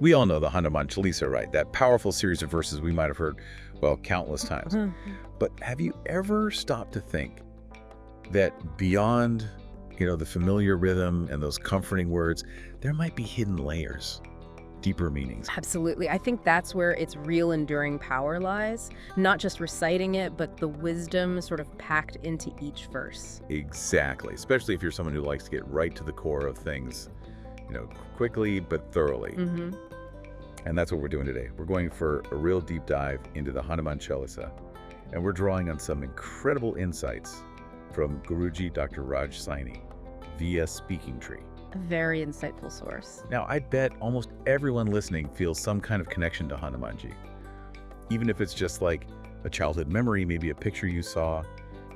We all know the Hanuman Chalisa, right? That powerful series of verses we might have heard, well, countless times. But have you ever stopped to think that beyond, the familiar rhythm and those comforting words, there might be hidden layers, deeper meanings? Absolutely. I think that's where its real enduring power lies. Not just reciting it, but the wisdom sort of packed into each verse. Exactly, especially if you're someone who likes to get right to the core of things, quickly but thoroughly. And that's what we're doing today. We're going for a real deep dive into the Hanuman Chalisa, and we're drawing on some incredible insights from Guruji Dr. Raj Saini via Speaking Tree. A very insightful source. Now, I bet almost everyone listening feels some kind of connection to Hanumanji. Even if it's just like a childhood memory, maybe a picture you saw.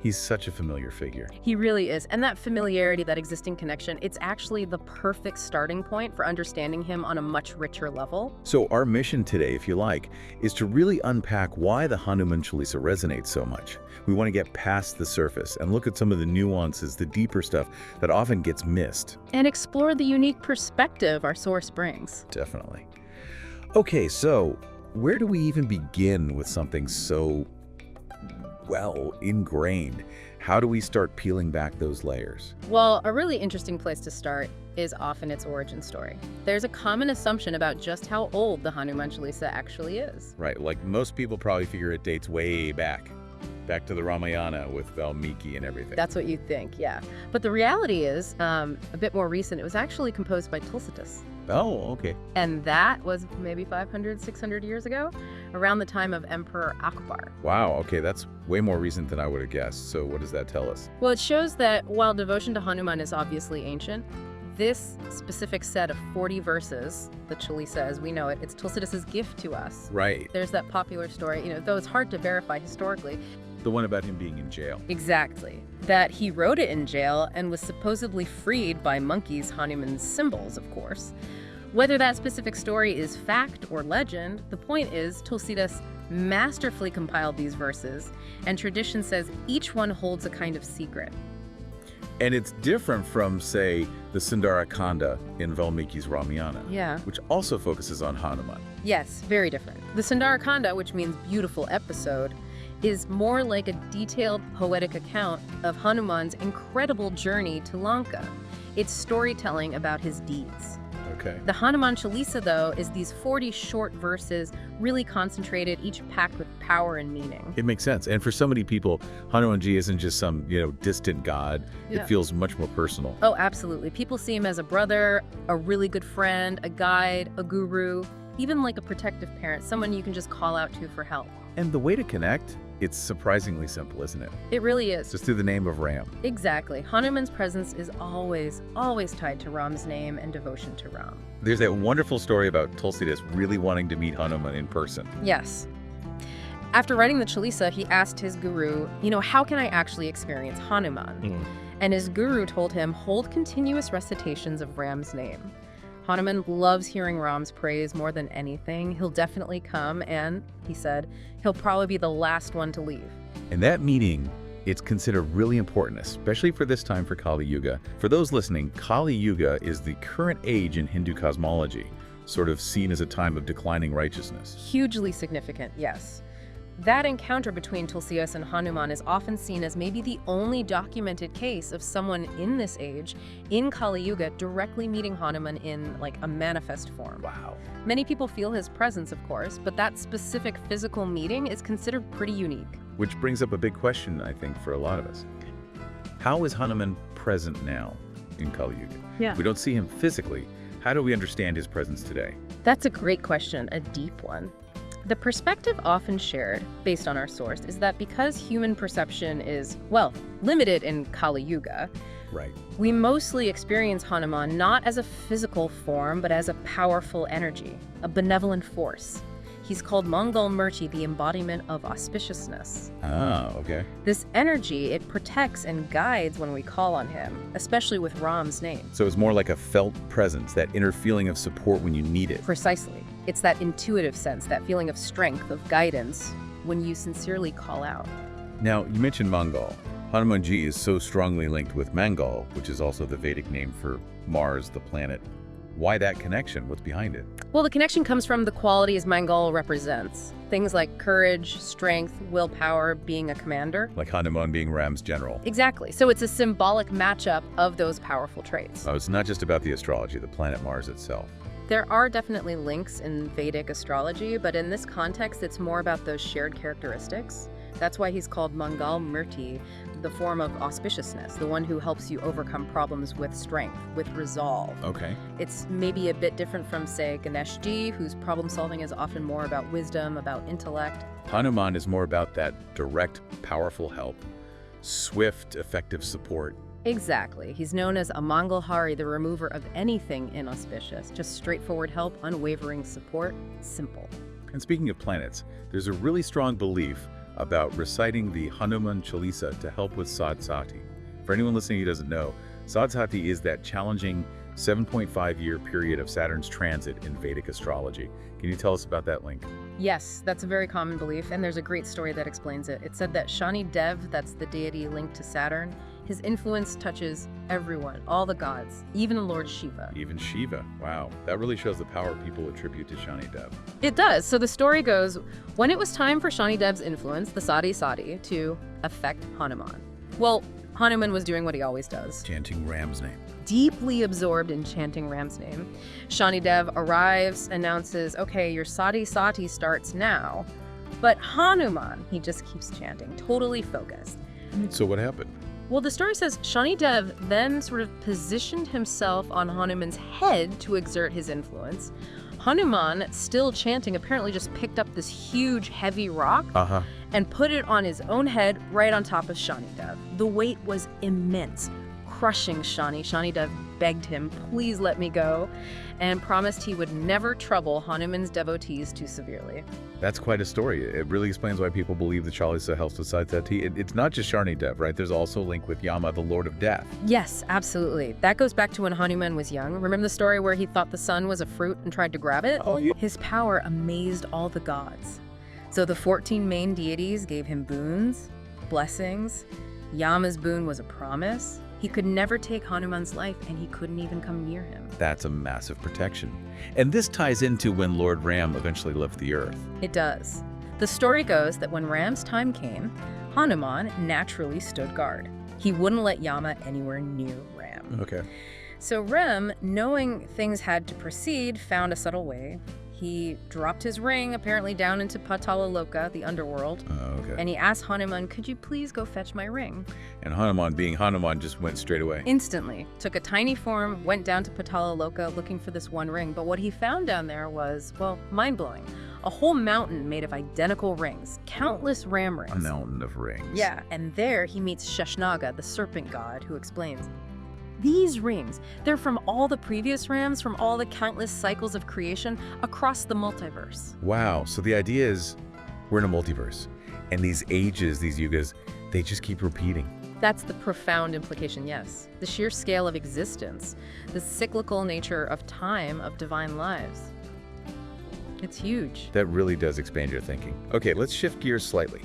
He's such a familiar figure. He really is. And that familiarity, that existing connection, it's actually the perfect starting point for understanding him on a much richer level. So our mission today, if you like, is to really unpack why the Hanuman Chalisa resonates so much. We want to get past the surface and look at some of the nuances, the deeper stuff that often gets missed. And explore the unique perspective our source brings. Definitely. Okay, so where do we even begin with something so ingrained? How do we start peeling back those layers? Well, a really interesting place to start is often its origin story. There's a common assumption about just how old the Hanuman Chalisa actually is. Right, like most people probably figure it dates way back to the Ramayana with Valmiki and everything. That's what you think, yeah. But the reality is a bit more recent. It was actually composed by Tulsidas. Oh, okay. And that was maybe 500, 600 years ago, around the time of Emperor Akbar. Wow, okay, that's way more recent than I would have guessed. So what does that tell us? Well, it shows that while devotion to Hanuman is obviously ancient, this specific set of 40 verses, the Chalisa as we know it, it's Tulsidas' gift to us. Right. There's that popular story, though it's hard to verify historically. The one about him being in jail. Exactly. That he wrote it in jail and was supposedly freed by monkeys, Hanuman's symbols, of course. Whether that specific story is fact or legend, the point is Tulsidas masterfully compiled these verses, and tradition says each one holds a kind of secret. And it's different from, say, the Sundar in Valmiki's Ramayana, Yeah. which also focuses on Hanuman. Yes, very different. The Sundar, which means beautiful episode, is more like a detailed poetic account of Hanuman's incredible journey to Lanka. It's storytelling about his deeds. Okay. The Hanuman Chalisa, though, is these 40 short verses, really concentrated, each packed with power and meaning. It makes sense. And for so many people, Hanumanji isn't just some, distant god. Yeah. It feels much more personal. Oh, absolutely. People see him as a brother, a really good friend, a guide, a guru, even like a protective parent, someone you can just call out to for help. And the way to connect, it's surprisingly simple, isn't it? It really is. Just through the name of Ram. Exactly. Hanuman's presence is always, always tied to Ram's name and devotion to Ram. There's that wonderful story about Tulsidas really wanting to meet Hanuman in person. Yes. After writing the Chalisa, he asked his guru, how can I actually experience Hanuman? And his guru told him, hold continuous recitations of Ram's name. Hanuman loves hearing Ram's praise more than anything. He'll definitely come, and, he said, he'll probably be the last one to leave. And that meeting, it's considered really important, especially for this time for Kali Yuga. For those listening, Kali Yuga is the current age in Hindu cosmology, sort of seen as a time of declining righteousness. Hugely significant, yes. That encounter between Tulsidas and Hanuman is often seen as maybe the only documented case of someone in this age, in Kali Yuga, directly meeting Hanuman in like a manifest form. Wow. Many people feel his presence, of course, but that specific physical meeting is considered pretty unique. Which brings up a big question, I think, for a lot of us. How is Hanuman present now in Kali Yuga? Yeah. We don't see him physically. How do we understand his presence today? That's a great question, a deep one. The perspective often shared, based on our source, is that because human perception is, limited in Kali Yuga, Right. we mostly experience Hanuman not as a physical form, but as a powerful energy, a benevolent force. He's called Mangal Murti, the embodiment of auspiciousness. Ah, okay. This energy, it protects and guides when we call on him, especially with Ram's name. So it's more like a felt presence, that inner feeling of support when you need it. Precisely. It's that intuitive sense, that feeling of strength, of guidance, when you sincerely call out. Now, you mentioned Mangal. Hanumanji is so strongly linked with Mangal, which is also the Vedic name for Mars, the planet. Why that connection? What's behind it? Well, the connection comes from the qualities Mangal represents. Things like courage, strength, willpower, being a commander. Like Hanuman being Ram's general. Exactly. So it's a symbolic matchup of those powerful traits. Oh, it's not just about the astrology, the planet Mars itself. There are definitely links in Vedic astrology, but in this context, it's more about those shared characteristics. That's why he's called Mangal Murti, the form of auspiciousness, the one who helps you overcome problems with strength, with resolve. Okay. It's maybe a bit different from, say, Ganeshji, whose problem solving is often more about wisdom, about intellect. Hanuman is more about that direct, powerful help, swift, effective support. Exactly. He's known as a Mangalhari, the remover of anything inauspicious. Just straightforward help, unwavering support, simple. And speaking of planets, there's a really strong belief about reciting the Hanuman Chalisa to help with Sadhsati. For anyone listening who doesn't know, Sadhsati is that challenging 7.5-year period of Saturn's transit in Vedic astrology. Can you tell us about that link? Yes, that's a very common belief, and there's a great story that explains it. It said that Shani Dev, that's the deity linked to Saturn, his influence touches everyone, all the gods, even Lord Shiva. Even Shiva. Wow. That really shows the power people attribute to Shani Dev. It does. So the story goes, when it was time for Shani Dev's influence, the Sati, to affect Hanuman. Well, Hanuman was doing what he always does. Chanting Ram's name. Deeply absorbed in chanting Ram's name. Shani Dev arrives, announces, okay, your Sati starts now. But Hanuman, he just keeps chanting, totally focused. So what happened? Well, the story says Shani Dev then sort of positioned himself on Hanuman's head to exert his influence. Hanuman, still chanting, apparently just picked up this huge, heavy rock and put it on his own head right on top of Shani Dev. The weight was immense, crushing Shani. Shani Dev begged him, please let me go, and promised he would never trouble Hanuman's devotees too severely. That's quite a story. It really explains why people believe the Chalisa helps with Sadhsati. It's not just Shani Dev, right? There's also a link with Yama, the Lord of Death. Yes, absolutely. That goes back to when Hanuman was young. Remember the story where he thought the sun was a fruit and tried to grab it? Oh, yeah. His power amazed all the gods. So the 14 main deities gave him boons, blessings. Yama's boon was a promise. He could never take Hanuman's life, and he couldn't even come near him. That's a massive protection. And this ties into when Lord Ram eventually left the earth. It does. The story goes that when Ram's time came, Hanuman naturally stood guard. He wouldn't let Yama anywhere near Ram. Okay. So Ram, knowing things had to proceed, found a subtle way. He dropped his ring, apparently down into Patala Loka, the underworld, and he asked Hanuman, could you please go fetch my ring? And Hanuman, being Hanuman, just went straight away. Instantly. Took a tiny form, went down to Patala Loka looking for this one ring. But what he found down there was, well, mind-blowing. A whole mountain made of identical rings. Countless ram rings. A mountain of rings. Yeah, and there he meets Sheshnaga, the serpent god, who explains, these rings, they're from all the previous rams, from all the countless cycles of creation across the multiverse. Wow, so the idea is we're in a multiverse, and these ages, these yugas, they just keep repeating. That's the profound implication, yes. The sheer scale of existence, the cyclical nature of time, of divine lives. It's huge. That really does expand your thinking. Okay, let's shift gears slightly.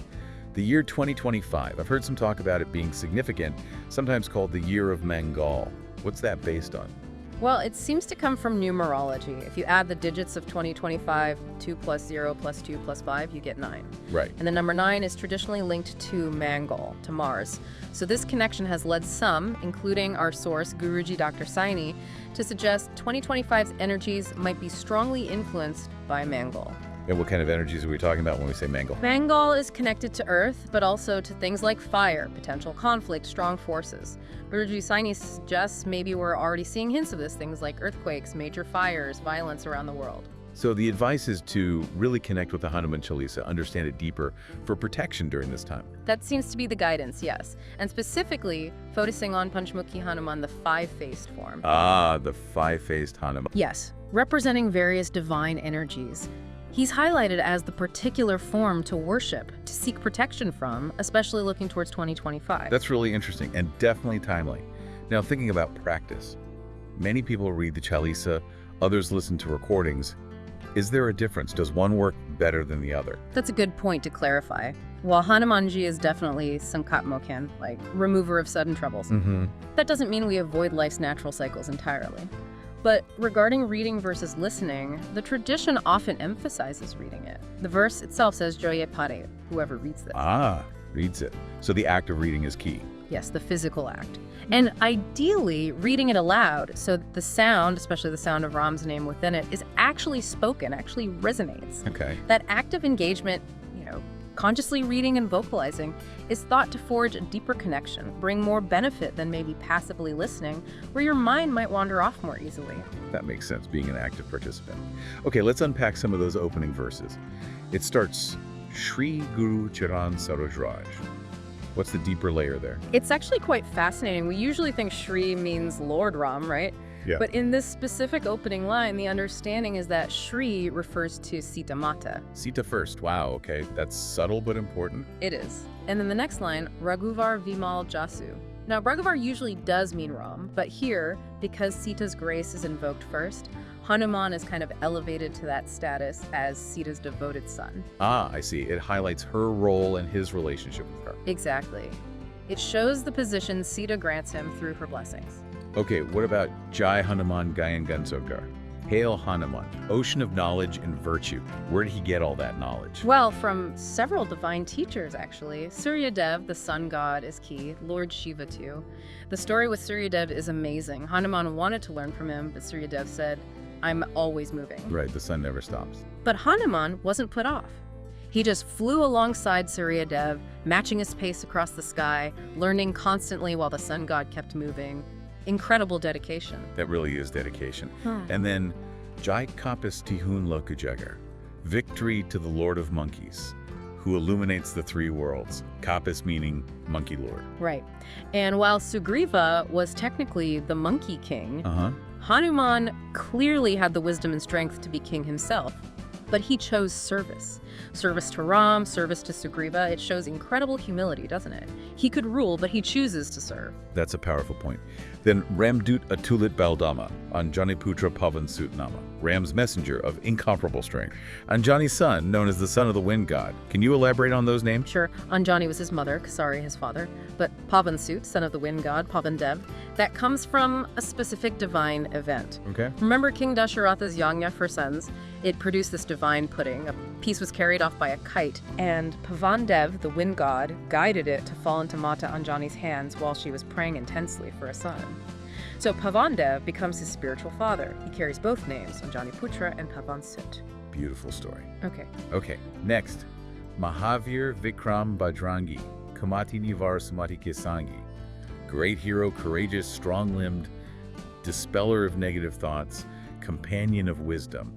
The year 2025, I've heard some talk about it being significant, sometimes called the Year of Mangal. What's that based on? Well, it seems to come from numerology. If you add the digits of 2025, 2 plus 0 plus 2 plus 5, you get 9. Right. And the number 9 is traditionally linked to Mangal, to Mars. So this connection has led some, including our source, Guruji Dr. Saini, to suggest 2025's energies might be strongly influenced by Mangal. And what kind of energies are we talking about when we say Mangal? Mangal is connected to Earth, but also to things like fire, potential conflict, strong forces. Guruji Saini suggests maybe we're already seeing hints of this, things like earthquakes, major fires, violence around the world. So the advice is to really connect with the Hanuman Chalisa, understand it deeper for protection during this time. That seems to be the guidance, yes. And specifically, focusing on Panchmukhi Hanuman, the five-faced form. Ah, the five-faced Hanuman. Yes, representing various divine energies. He's highlighted as the particular form to worship, to seek protection from, especially looking towards 2025. That's really interesting and definitely timely. Now, thinking about practice, many people read the Chalisa, others listen to recordings. Is there a difference? Does one work better than the other? That's a good point to clarify. While Hanumanji is definitely Sankat Mokan, like remover of sudden troubles, that doesn't mean we avoid life's natural cycles entirely. But regarding reading versus listening, the tradition often emphasizes reading it. The verse itself says, Joye pare, whoever reads this. Ah, reads it. So the act of reading is key. Yes, the physical act. And ideally, reading it aloud, so that the sound, especially the sound of Ram's name within it, is actually spoken, actually resonates. Okay. That active engagement, consciously reading and vocalizing, is thought to forge a deeper connection, bring more benefit than maybe passively listening, where your mind might wander off more easily. That makes sense, being an active participant. Okay, let's unpack some of those opening verses. It starts, Shri Guru Charan Saroj Raj. What's the deeper layer there? It's actually quite fascinating. We usually think Shri means Lord Ram, right? Yeah. But in this specific opening line, the understanding is that Shri refers to Sita Mata. Sita first. Wow, okay. That's subtle but important. It is. And then the next line, Raghuvar Vimal Jasu. Now, Raghuvar usually does mean Ram, but here, because Sita's grace is invoked first, Hanuman is kind of elevated to that status as Sita's devoted son. Ah, I see. It highlights her role and his relationship with her. Exactly. It shows the position Sita grants him through her blessings. Okay, what about Jai Hanuman Gayan Gansokar? Hail Hanuman, ocean of knowledge and virtue. Where did he get all that knowledge? Well, from several divine teachers, actually. Suryadev, the sun god, is key. Lord Shiva, too. The story with Suryadev is amazing. Hanuman wanted to learn from him, but Suryadev said, I'm always moving. Right, the sun never stops. But Hanuman wasn't put off. He just flew alongside Suryadev, matching his pace across the sky, learning constantly while the sun god kept moving. Incredible dedication. That really is dedication. And then, Jai Kapis Tihun Lokujagar, victory to the Lord of Monkeys, who illuminates the three worlds. Kapis meaning monkey lord. Right. And while Sugriva was technically the monkey king, Hanuman clearly had the wisdom and strength to be king himself. But he chose service. Service to Ram, service to Sugriva. It shows incredible humility, doesn't it? He could rule, but he chooses to serve. That's a powerful point. Then Ramdut Atulit Baldama, Anjani Putra Pavan Sutnama, Ram's messenger of incomparable strength. Anjani's son, known as the son of the wind god. Can you elaborate on those names? Sure. Anjani was his mother, Kasari his father. But Pavansut, son of the wind god, Pavandev, that comes from a specific divine event. Okay. Remember King Dasharatha's yagna for sons? It produced this divine pudding. A piece was carried off by a kite, and Pavandev, the wind god, guided it to fall into Mata Anjani's hands while she was praying intensely for a son. So Pavandev becomes his spiritual father. He carries both names, Anjani Putra and Pavansut. Beautiful story. Okay. Next. Mahavir Vikram Bajrangi, Kamati Nivar Sumati Kisangi. Great hero, courageous, strong-limbed, dispeller of negative thoughts, companion of wisdom.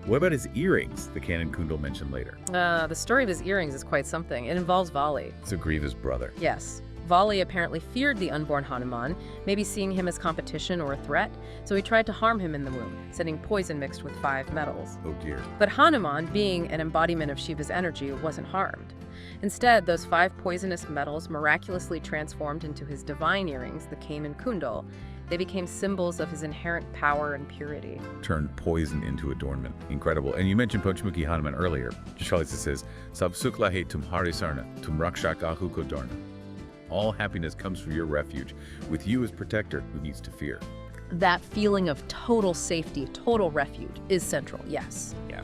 What about his earrings, the Canon Kundal mentioned later? The story of his earrings is quite something. It involves Vali. Sugriva's brother. Yes. Vali apparently feared the unborn Hanuman, maybe seeing him as competition or a threat, so he tried to harm him in the womb, sending poison mixed with 5 metals. Oh dear. But Hanuman, being an embodiment of Shiva's energy, wasn't harmed. Instead, those 5 poisonous metals miraculously transformed into his divine earrings, the Canon Kundal. They became symbols of his inherent power and purity. Turned poison into adornment. Incredible. And you mentioned Panchmukhi Hanuman earlier. Chalisa says, Sab sukla hai tumhari sarna, tum rakshak ahu ko dorna. All happiness comes from your refuge, with you as protector who needs to fear. That feeling of total safety, total refuge, is central, yes. Yeah.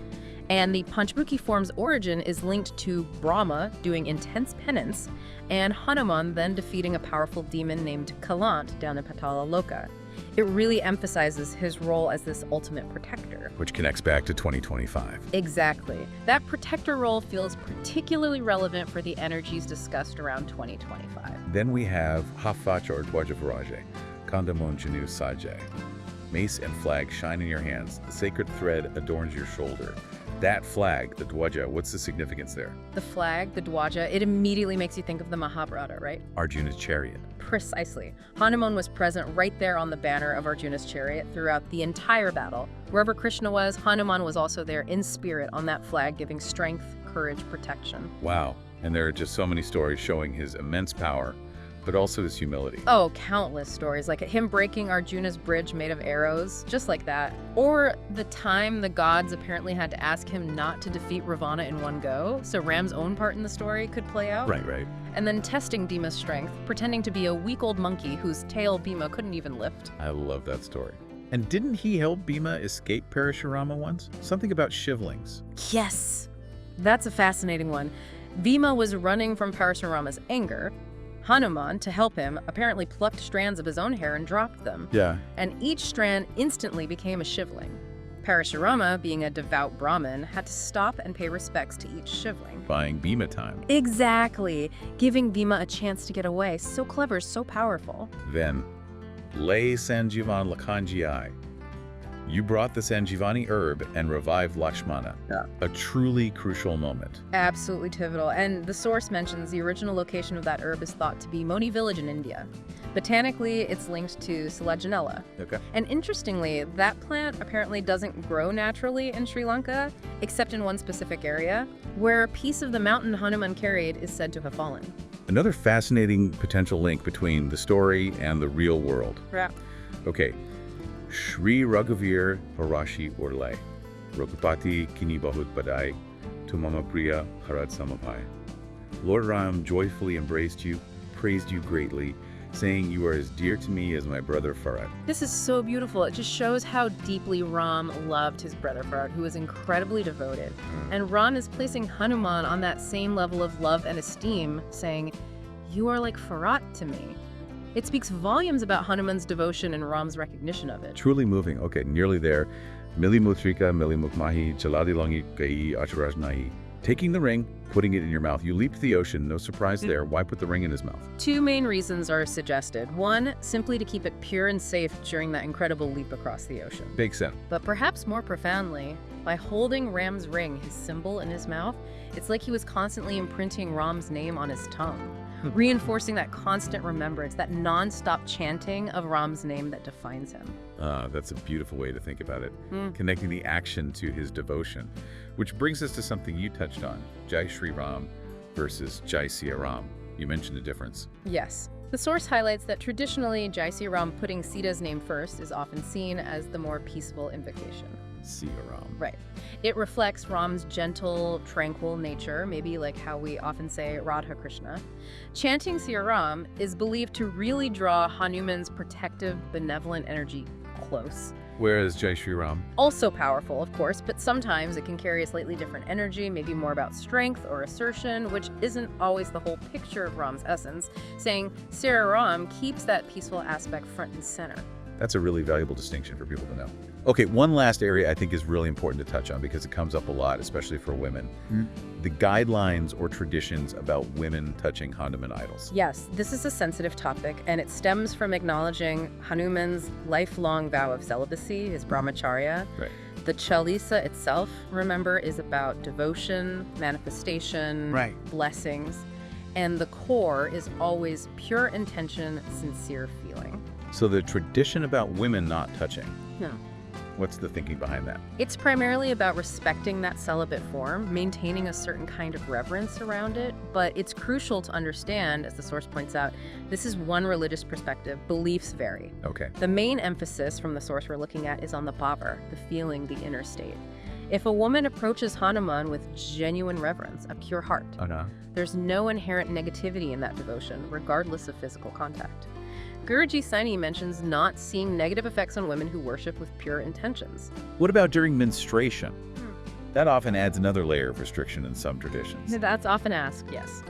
And the Panchmukhi form's origin is linked to Brahma doing intense penance, and Hanuman then defeating a powerful demon named Kalant down in Patala Loka. It really emphasizes his role as this ultimate protector. Which connects back to 2025. Exactly. That protector role feels particularly relevant for the energies discussed around 2025. Then we have Hafach or Dwaja Viraje, Kandamon Janu Sajay. Mace and flag shine in your hands. The sacred thread adorns your shoulder. That flag, the Dwaja, what's the significance there? The flag, the Dwaja, it immediately makes you think of the Mahabharata, right? Arjuna's chariot. Precisely. Hanuman was present right there on the banner of Arjuna's chariot throughout the entire battle. Wherever Krishna was, Hanuman was also there in spirit on that flag, giving strength, courage, protection. Wow. And there are just so many stories showing his immense power, but also his humility. Oh, countless stories, like him breaking Arjuna's bridge made of arrows, just like that. Or the time the gods apparently had to ask him not to defeat Ravana in one go, so Ram's own part in the story could play out. Right. And then testing Bhima's strength, pretending to be a weak old monkey whose tail Bhima couldn't even lift. I love that story. And didn't he help Bhima escape Parashurama once? Something about shivlings. Yes, that's a fascinating one. Bhima was running from Parashurama's anger. Hanuman, to help him, apparently plucked strands of his own hair and dropped them. Yeah. And each strand instantly became a shivling. Parashurama, being a devout Brahmin, had to stop and pay respects to each shivling. Buying Bhima time. Exactly, giving Bhima a chance to get away. So clever, so powerful. Then, Lay Sanjivan Lakanji. You brought the Sanjivani herb and revived Lakshmana. Yeah. A truly crucial moment. Absolutely pivotal. And the source mentions the original location of that herb is thought to be Moni village in India. Botanically, it's linked to Selaginella. Okay. And interestingly, that plant apparently doesn't grow naturally in Sri Lanka, except in one specific area, where a piece of the mountain Hanuman carried is said to have fallen. Another fascinating potential link between the story and the real world. Yeah. Okay. Shri Raghavir Harashi Urlai. Raghupati Kini Bahut Badai. Tumama Priya Harat Samapai. Lord Ram joyfully embraced you, praised you greatly, saying you are as dear to me as my brother Farad. This is so beautiful. It just shows how deeply Ram loved his brother Farad, who was incredibly devoted. And Ram is placing Hanuman on that same level of love and esteem, saying, "You are like Farad to me." It speaks volumes about Hanuman's devotion and Ram's recognition of it. Truly moving. Okay, nearly there. Mili Mutrika, Mili Mukmahi, Jaladi Langi Gai Acharaj Nahi. Taking the ring, putting it in your mouth. You leaped the ocean, no surprise there. Why put the ring in his mouth? Two main reasons are suggested. One, simply to keep it pure and safe during that incredible leap across the ocean. Makes sense. But perhaps more profoundly, by holding Ram's ring, his symbol, in his mouth, it's like he was constantly imprinting Ram's name on his tongue, reinforcing that constant remembrance, that non-stop chanting of Ram's name that defines him. That's a beautiful way to think about it. Connecting the action to his devotion. Which brings us to something you touched on, Jai Shri Ram versus Jai Siya Ram. You mentioned a difference. Yes. The source highlights that traditionally, Jai Siya Ram, putting Sita's name first, is often seen as the more peaceful invocation. Siya Ram. Right. It reflects Ram's gentle, tranquil nature, maybe like how we often say Radha Krishna. Chanting Siya Ram is believed to really draw Hanuman's protective, benevolent energy close. Whereas Jai Shri Ram. Also powerful, of course, but sometimes it can carry a slightly different energy, maybe more about strength or assertion, which isn't always the whole picture of Ram's essence. Saying Siya Ram keeps that peaceful aspect front and center. That's a really valuable distinction for people to know. Okay, one last area I think is really important to touch on because it comes up a lot, especially for women. The guidelines or traditions about women touching Hanuman idols. Yes, this is a sensitive topic, and it stems from acknowledging Hanuman's lifelong vow of celibacy, his brahmacharya. Right. The Chalisa itself, remember, is about devotion, manifestation, blessings, and the core is always pure intention, sincere feeling. So the tradition about women not touching. No. What's the thinking behind that? It's primarily about respecting that celibate form, maintaining a certain kind of reverence around it, but it's crucial to understand, as the source points out, this is one religious perspective. Beliefs vary. Okay. The main emphasis from the source we're looking at is on the bhavar, the feeling, the inner state. If a woman approaches Hanuman with genuine reverence, a pure heart, there's no inherent negativity in that devotion, regardless of physical contact. Guruji Saini mentions not seeing negative effects on women who worship with pure intentions. What about during menstruation? That often adds another layer of restriction in some traditions. That's often asked, yes.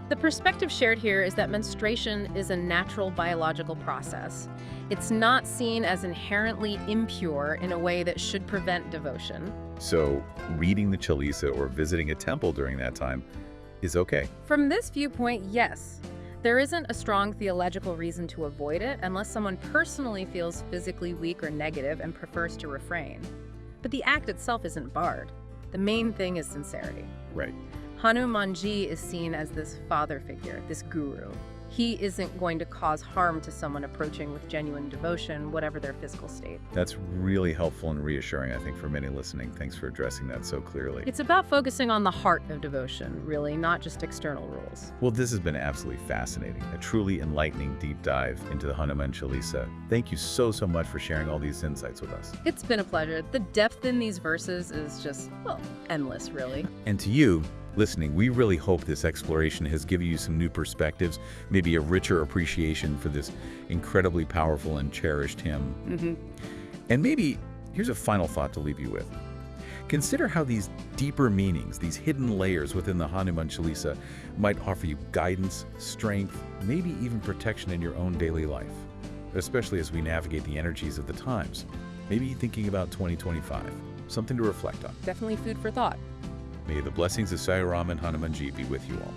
The perspective shared here is that menstruation is a natural biological process. It's not seen as inherently impure in a way that should prevent devotion. So reading the Chalisa or visiting a temple during that time is okay. From this viewpoint, yes. There isn't a strong theological reason to avoid it unless someone personally feels physically weak or negative and prefers to refrain. But the act itself isn't barred. The main thing is sincerity. Right. Hanumanji is seen as this father figure, this guru. He isn't going to cause harm to someone approaching with genuine devotion, whatever their physical state. That's really helpful and reassuring, I think, for many listening. Thanks for addressing that so clearly. It's about focusing on the heart of devotion, really, not just external rules. Well, this has been absolutely fascinating, a truly enlightening deep dive into the Hanuman Chalisa. Thank you so much for sharing all these insights with us. It's been a pleasure. The depth in these verses is just, well, endless, really. And to you, listening, we really hope this exploration has given you some new perspectives, maybe a richer appreciation for this incredibly powerful and cherished hymn. And maybe here's a final thought to leave you with. Consider how these deeper meanings, these hidden layers within the Hanuman Chalisa might offer you guidance, strength, maybe even protection in your own daily life, especially as we navigate the energies of the times. Maybe thinking about 2025, something to reflect on. Definitely food for thought. May the blessings of Sai Ram and Hanumanji be with you all.